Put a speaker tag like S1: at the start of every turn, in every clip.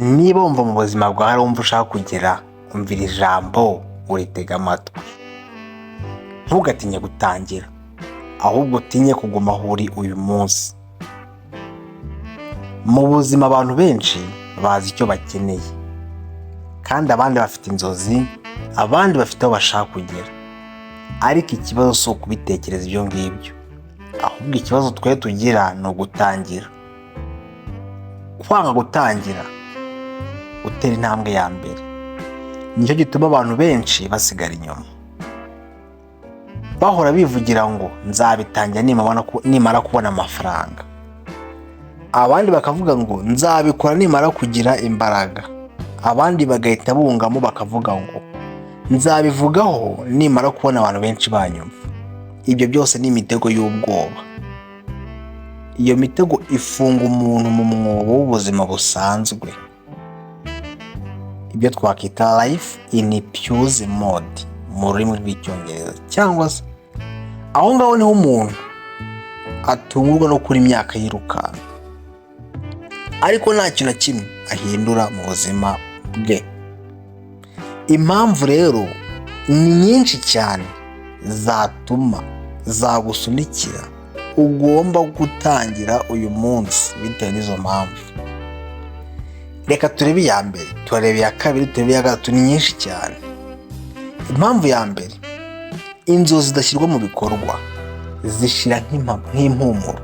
S1: Niba wumva mu buzima bwawe hari wumva ushaka kugera, umvira ijambo uritega amatwi. Ntugatinye gutangira, ahubwo utinye kuguma aho uri uyu munsi. Mu buzima abantu benshi bazi icyo bakeneye, kandi abandi bafite inzozi, abandi bafite aho bashaka kugera. Ariko ikibazo si ukubitekereza ibyo ngibyo, ahubwo ikibazo twe tugira ni ugutangira. Kwanga gutangira utera intambwe ya mbere, nicyo gituma abantu benshi basigara inyuma. Bahora bivugira ngo nzabitangira nimara kubona amafaranga, abandi bakavuga ngo nzabikora nimara kugira imbaraga, abandi bagahita bungamo bakavuga ngo nzabivugaho nimara kubona abantu benshi banyumva. Ibyo byose ni imitego y'ubwoba. Iyo mitego ifunga umuntu mu mwobo w'ubuzima busanzwe, ibyo twakwita life in pause mode mu rurimi rw'icyongereza, cyangwa se aho ngaho niho umuntu atungurwa no kuri imyaka yirukanka, ariko nta kintu na kimwe ahindura mu buzima bwe. Impamvu rero ni nyinshi cyane zatuma zagusunikira ugomba gutangira uyu munsi bitewe n'izo mpamvu. Reka turebe iya mbere, turebe iya kabiri, turebe iya gatatu. Ni nyinshi cyane. Impamvu ya mbere, inzozi zidashyirwa mu bikorwa zishira nk'impumuro.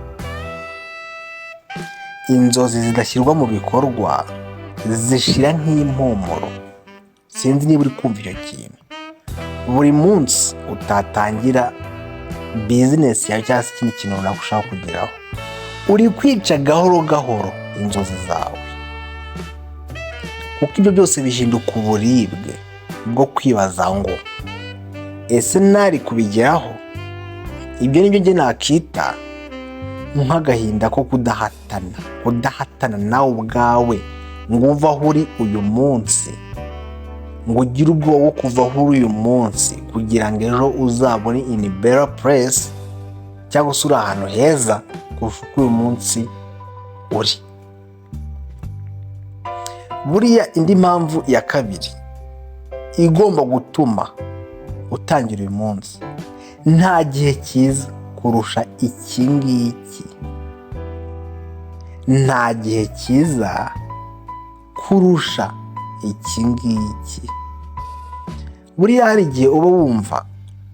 S1: Inzozi zidashyirwa mu bikorwa zishira nk'impumuro. Sinzi niba uri kumva icyo kintu. Buri munsi utatangira bizinesi yawe cyangwa se ikindi kintu runaka ushaka kugeraho, uri kwica gahoro gahoro inzozi zawe, kuko ibyo byose bihinduka uburibwe bwo kwibaza ngo ese nari kubigeraho. Ibyo nibyo njye nakita nk'agahinda ko kudahatana nawe ubwawe ngo uve aho uri uyu munsi, ngo ugire ubwoba bwo kuva aho uri uyu munsi kugira ngo ejo uzabone in better place, cyangwa se uri ahantu heza kurusha uko uyu munsi uri. Buriya indi mpamvu ya kabiri igomba gutuma utangira uyu munsi, nta gihe cyiza kurusha iki ngiki. Nta gihe cyiza kurusha iki ngiki. Buriya hari igihe uba wumva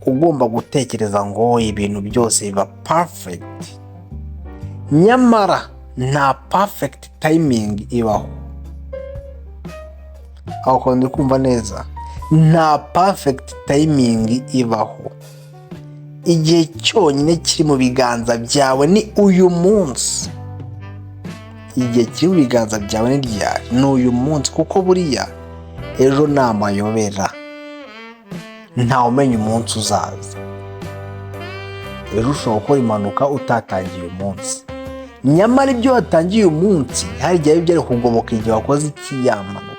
S1: ugomba gutekereza ngo ibintu byose biba perfect, nyamara nta perfect timing ibaho. Aho kandi kumva neza, nta perfect timing ibaho. Igihe cyonyine kiri mu biganza byawe ni uyu munsi. Igihe kiri mu biganza byawe ni uyu munsi, kuko buriya ejo ni amayobera, ntawe umenya umunsi uzaza. Ejo ushobora gukora impanuka utatangiye uyu munsi, nyamara ibyo watangiye uyu munsi hari igihe byari kugoboka igihe wakoze ya mpanuka.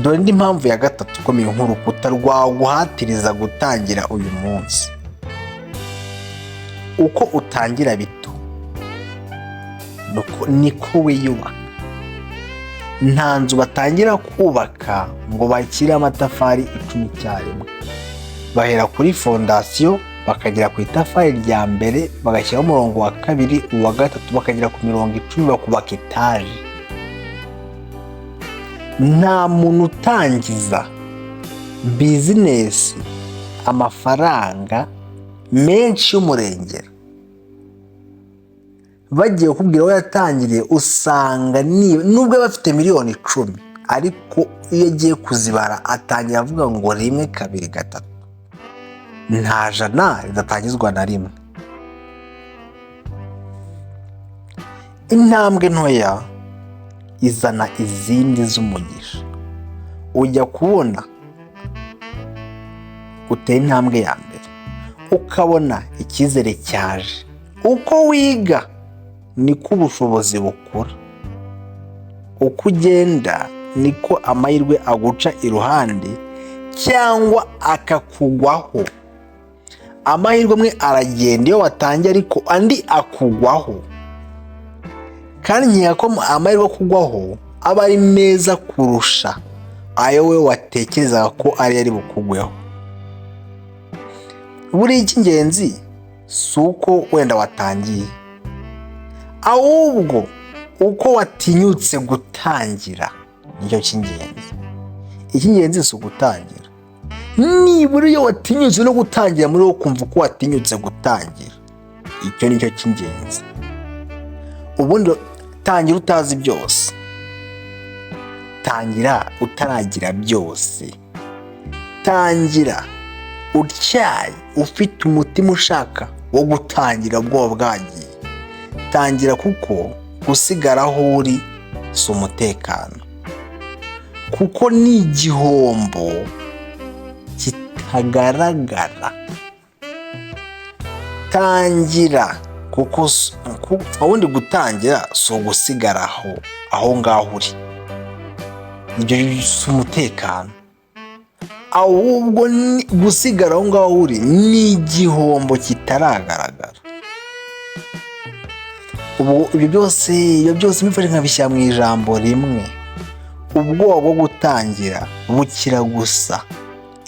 S1: Dore indi mpamvu ya gatatu ikomeye nk'urukuta rwaguhatiriza gutangira uyu munsi. Uko utangira bito niko wiyubaka. Nta nzu batangira kubaka ngo bashyire amatafari 10 icyarimwe. Bahera kuri fondasiyo, bakagera ku itafari rya mbere, bagashyiraho umurongo wa kabiri, uwa gatatu, bakagera ku mirongo 10, bakubaka etaje. Nta muntu utangiza bizinesi amafaranga menshi y'umurengera. Bagiye kukubwira aho yatangiriye, usanga nubwo aba afite miliyoni 10, ariko iyo agiye kuzibara atangira avuga ngo 1, 2, 3. Nta jana ridatangizwa na rimwe. Intambwe ntoya izana izindi z'umugisha. Ujya kubona uteye intambwe ya mbere, ukabona icyizere cyaje. Uko wiga niko ubushobozi bukura. Uko ugenda niko amahirwe aguca iruhande cyangwa akakugwaho. Amahirwe amwe aragenda iyo watangiye, ariko andi akugwaho. kandi nkeka ko amahirwe kugwaho aba ari meza kurusha ayo we watekerezaga ko ari bukugweho. Buriya icy'ingenzi si uko wenda watangiye, ahubwo uko watinyutse gutangira nicyo cy'ingenzi. Icy'ingenzi si ugutangira. Nibura iyo watinyutse no gutangira muri wo kumva ko watinyutse gutangira, icyo nicyo cy'ingenzi. Ubundi tangira utazi byose, tangira utaragira byose, tangira utyaye ufite umutima ushaka wo gutangira ubwoba bwagiye. Tangira, kuko gusigara aho uri si umutekano, kuko ni igihombo kitagaragara. Tangira, kuko ubundi gutangira si ugusigara aho ngaho uri, ibyo si umutekano, ahubwo gusigara aho ngaho uri ni igihombo kitaragaragara. Ubu ibyo byose bifashe nkabishyira mu ijambo rimwe: ubwoba bwo gutangira bukira gusa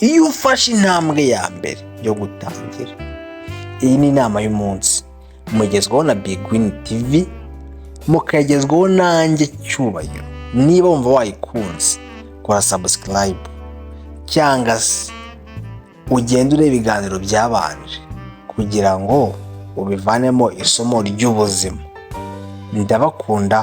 S1: iyo ufashe intambwe ya mbere yo gutangira. Iyi ni inama y'umunsi, mugezweho na Big Win TV, mukagezweho nanjye Cyubahiro. Niba wumva wayikunze, kora subscribe cyangwa se ugende ureba ibiganiro byabanje kugira ngo ubivanemo isomo ry'ubuzima. Ndabakunda.